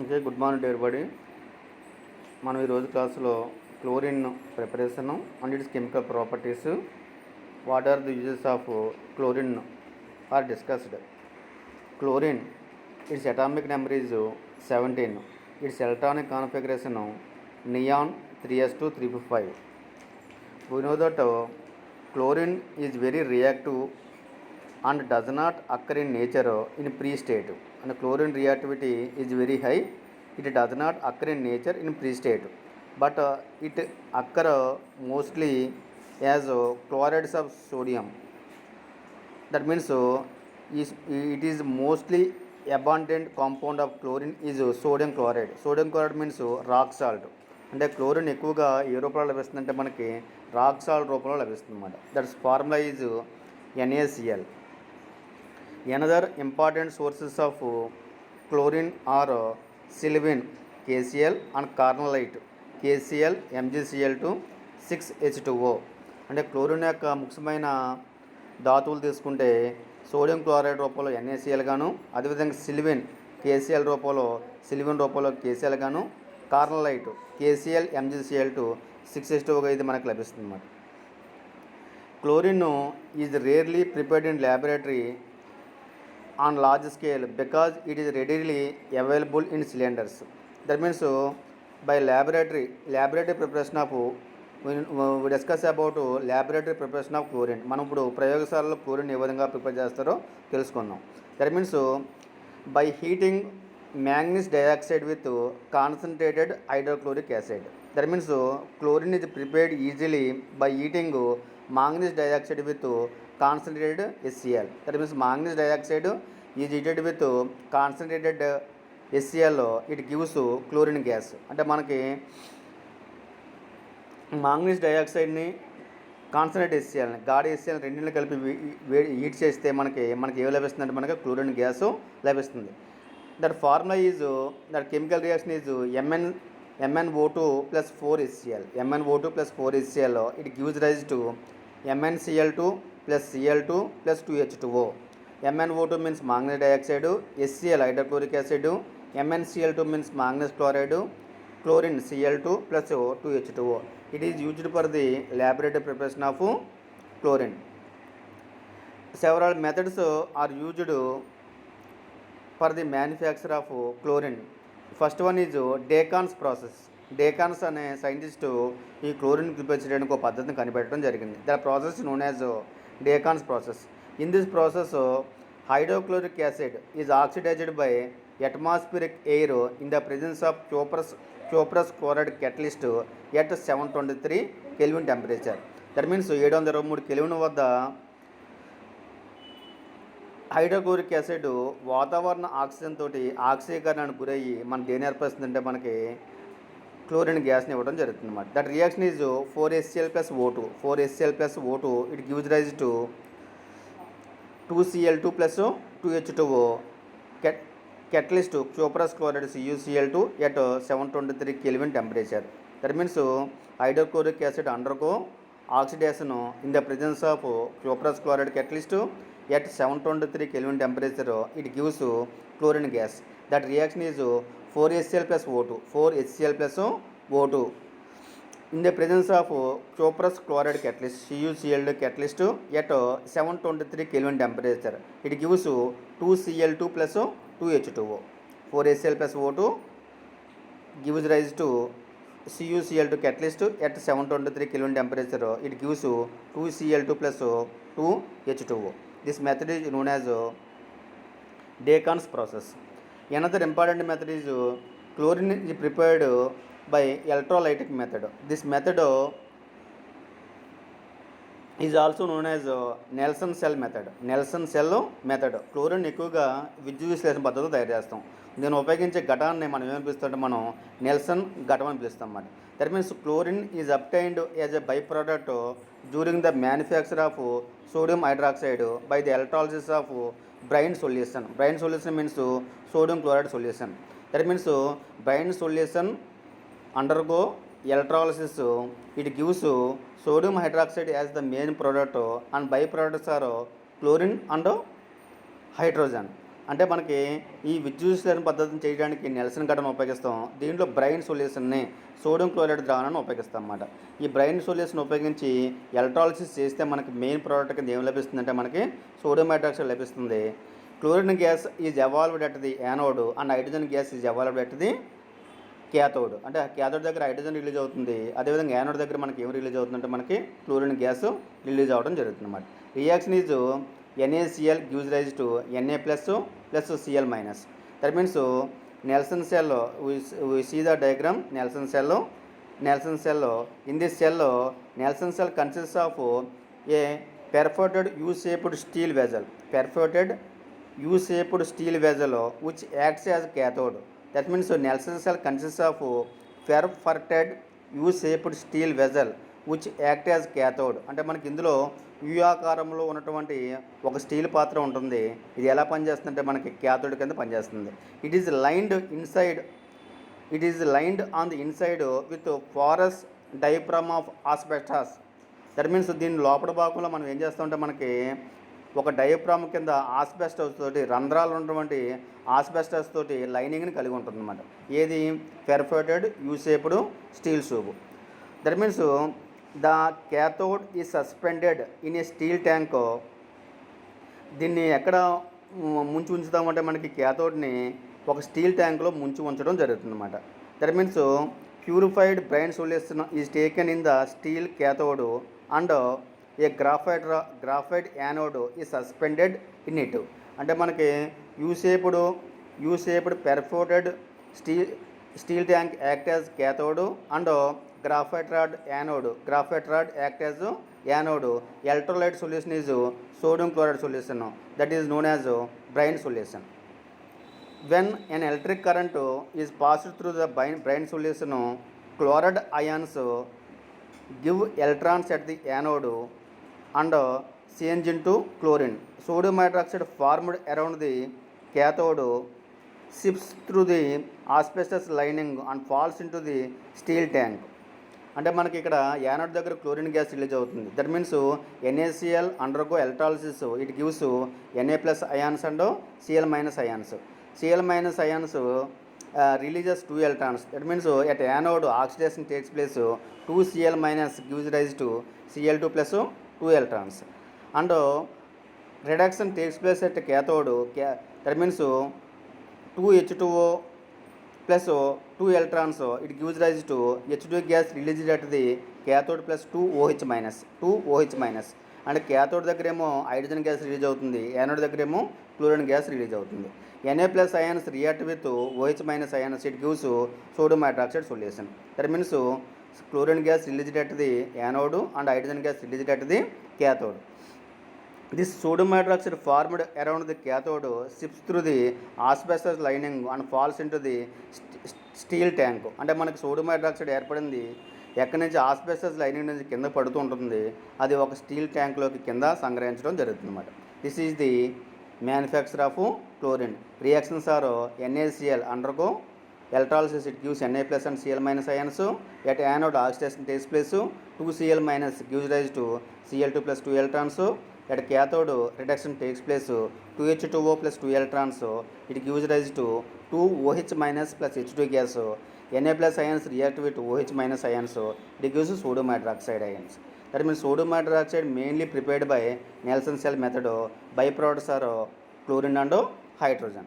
Okay, good morning to everybody. మనం ఈరోజు క్లాసులో chlorine preparation and its chemical properties, what are the uses of chlorine are discussed. Chlorine, its atomic number is 17. Its electronic configuration neon 3s2 3p5. We know that chlorine is very reactive and does not occur in nature in pre-state, and chlorine reactivity is very high. It does not occur in nature in pre-state, but it occur mostly as chlorides of sodium. That means it is mostly abundant compound of chlorine is sodium chloride. Sodium chloride means rock salt. అంటే chlorine ఎక్కువగా ఏ రూపంలో లభిస్తుందంటే మనకి rock salt రూపంలో లభిస్తుంది అన్నమాట. That's formula is NaCl. Another important sources of chlorine are silvin KCl and carnallite KCl MgCl2 6H2O. అంటే chlorine యొక్క ముఖ్యమైన ధాతువులు తీసుకుంటే సోడియం క్లోరైడ్ రూపంలో NaCl గాను, అదేవిధంగా సిల్విన్ KCl రూపంలో KCl గాను, కార్నలైట్ KCl MgCl2 6H2O ఇది మనకు లభిస్తుంది అన్నమాట. Chlorine is rarely prepared in laboratory on large scale because it is readily available in cylinders. That means by laboratory preparation of we discuss about laboratory preparation of chlorine. మనం ఇప్పుడు ప్రయోగశాలలో chlorine ఏ విధంగా prepare చేస్తారో తెలుసుకుందాం. That means by heating manganese dioxide with concentrated hydrochloric acid. That means chlorine is prepared easily by heating manganese dioxide with concentrated HCl. That means manganese dioxide is heated with concentrated HCl, it gives chlorine gas. అంటే మనకి manganese డయాక్సైడ్ని concentrate HClని గాఢ HCl రెండింటిని కలిపి heat చేస్తే మనకి ఏం లభిస్తుంది అంటే మనకి క్లోరిన్ గ్యాస్ లభిస్తుంది. That formula is that chemical reaction is MnO2 plus 4HCl. MnO2 plus 4HCl, it gives rise to MnCl2 plus Cl2 plus 2H2O. MnO2 means manganese dioxide, HCl hydrochloric acid, MnCl2 means manganese chloride, chlorine Cl2 plus 2H2O. It is used for the laboratory preparation of chlorine. Several methods are used for the manufacture of chlorine. First one is Decan's process. డేకాన్స్ అనే scientist ఈ chlorine prepare చేయడానికి ఒక పద్ధతిని కనిపెట్టడం జరిగింది. The process known as Deacon's process. In this process hydrochloric acid is oxidised by atmospheric air in the presence of cuprous chloride catalyst at 723 kelvin temperature. That means 723 kelvin వద్ద hydrochloric acid వాతావరణ ఆక్సిజన్ తోటి ఆక్సీకరణకు గురయ్యి మనకి ఏం ఏర్పరుస్తుందంటే మనకి chlorine గ్యాస్ని ఇవ్వడం జరుగుతుంది అన్నమాట. That reaction is 4HCl plus O2. 4HCl plus O2, it gives rise to 2Cl2 plus 2H2O. Catalyst cuprous chloride CuCl2 at 723 Kelvin temperature. That means hydrochloric acid undergo oxidation in the presence of cuprous chloride catalyst at 723 Kelvin temperature. It gives chlorine gas. That reaction is 4HCl plus O2. 4HCl plus O2 in the presence of cuprous chloride catalyst CuCl2 catalyst at 723 Kelvin temperature. It gives 2Cl2 plus 2H2O. 4HCl plus O2 gives rise to CuCl2 catalyst at 723 Kelvin temperature. It gives 2Cl2 plus 2H2O. This method is known as Decan's process. Another important method is chlorine is prepared by electrolytic method. This method is also known as Nelson cell method. Nelson cell method. Chlorine ఎక్కువగా విద్యుత్ విశ్లేషణ పద్ధతిలో తయారు చేస్తాం. దీన్ని ఉపయోగించే ఘటాన్ని మనం ఏమని పిలుస్తుంటే మనం నెల్సన్ ఘటం అని పిలుస్తాం అన్నమాట. That means chlorine is obtained as a by product during the manufacture of sodium hydroxide by the electrolysis of brine solution. Brine solution means sodium chloride solution. That means brine solution undergo electrolysis. It gives sodium hydroxide as the main product and byproducts are chlorine and hydrogen. అంటే మనకి ఈ విద్యుత్ పద్ధతిని చేయడానికి Nelson ఘటన ఉపయోగిస్తాం. దీంట్లో brain సొల్యూషన్ని sodium chloride ద్రావణాన్ని ఉపయోగిస్తాం అన్నమాట. ఈ బ్రైన్ సొల్యూషన్ ఉపయోగించి ఎలక్ట్రాలిసిస్ చేస్తే మనకి మెయిన్ ప్రోడక్ట్ కింద ఏం లభిస్తుందంటే మనకి సోడియం హైడ్రాక్సైడ్ లభిస్తుంది. Chlorine gas is evolved at the anode and hydrogen gas is evolved at the cathode. అంటే క్యాథోడ్ దగ్గర హైడ్రోజన్ రిలీజ్ అవుతుంది, అదేవిధంగా యానోడ్ దగ్గర మనకి ఏం రిలీజ్ అవుతుందంటే మనకి క్లోరిన్ గ్యాస్ రిలీజ్ అవ్వడం జరుగుతుంది అన్నమాట. Reaction is NaCl gives rise to Na plus Cl minus. That means Nelson cell, we see the diagram. Nelson cell. In this cell, Nelson cell consists of a perforated U-shaped steel vessel. Which acts as cathode. That means Nelson cell consists of perforated U-shaped steel vessel which act as cathode. అంటే మనకి ఇందులో you ఆకారంలో ఉన్నటువంటి ఒక steel పాత్ర ఉంటుంది. ఇది ఎలా పనిచేస్తుందంటే మనకి క్యాథోడ్ కింద పనిచేస్తుంది. It is lined on the inside with porous diaphragm of asbestos. That means దీని లోపల భాగంలో మనం ఏం చేస్తామంటే మనకి ఒక డయాఫ్రామ్ కింద ఆస్బెస్టాస్ తోటి రంధ్రాలు ఉన్నటువంటి ఆస్బెస్టాస్ తోటి లైనింగ్ని కలిగి ఉంటుంది అన్నమాట. ఏది perforated U shaped steel tube. That means the cathode is suspended in a steel tank. దీన్ని ఎక్కడ ముంచి ఉంచుతామంటే మనకి క్యాథోడ్ని ఒక స్టీల్ ట్యాంక్లో ముంచి ఉంచడం జరుగుతుందన్నమాట. That means purified brine solution is taken in the steel cathode and a graphite anode is suspended in it. అంటే మనకి U shaped perforated steel tank act as cathode and graphite rod act as anode. Electrolyte solution is sodium chloride solution, that is known as brine solution. When an electric current is passed through the brine solution, chloride ions give electrons at the anode and change into chlorine. Sodium hydroxide formed around the cathode sips through the asbestos lining and falls into the steel tank. అంటే మనకి ఇక్కడ anode దగ్గర chlorine gas release అవుతుంది. That means NaCl undergo electrolysis, it gives Na plus ions and Cl minus ions. Cl minus ions releases 2 electrons. That means at anode oxidation takes place, 2 Cl minus gives rise to Cl2 plus 2 electrons. And reduction takes place at cathode. That means 2 H2O plus 2 electrons, it gives rise to H2 gas released at the cathode plus 2 OH minus. And cathode దగ్గర ఏమో hydrogen gas release అవుతుంది, anode దగ్గర ఏమో chlorine gas release అవుతుంది. Na plus ions react with OH minus ions, it gives sodium hydroxide solution. That means chlorine gas released at the anode and hydrogen gas released at the cathode. This sodium hydroxide formed around the cathode sips through the asbestos lining and falls into the steel tank. అంటే మనకి sodium hydroxide ఏర్పడింది ఎక్కడి నుంచి asbestos lining నుంచి కింద పడుతూ ఉంటుంది, అది ఒక స్టీల్ ట్యాంక్లోకి కింద సంగ్రహించడం జరుగుతుంది అన్నమాట. This is the manufacture of chlorine. Reactions are NaCl undergo electrolysis, it gives Na plus and Cl minus ions. At anode oxidation takes place, 2 Cl minus gives rise to Cl2 plus 2 electrons. At cathode reduction takes place, 2 H2O plus 2 electrons, it gives rise to 2 OH minus plus H2 gas. Na plus ions react with OH minus ions, it gives sodium hydroxide ions. That means sodium hydroxide mainly prepared by Nelson cell method. Byproducts are chlorine and hydrogen.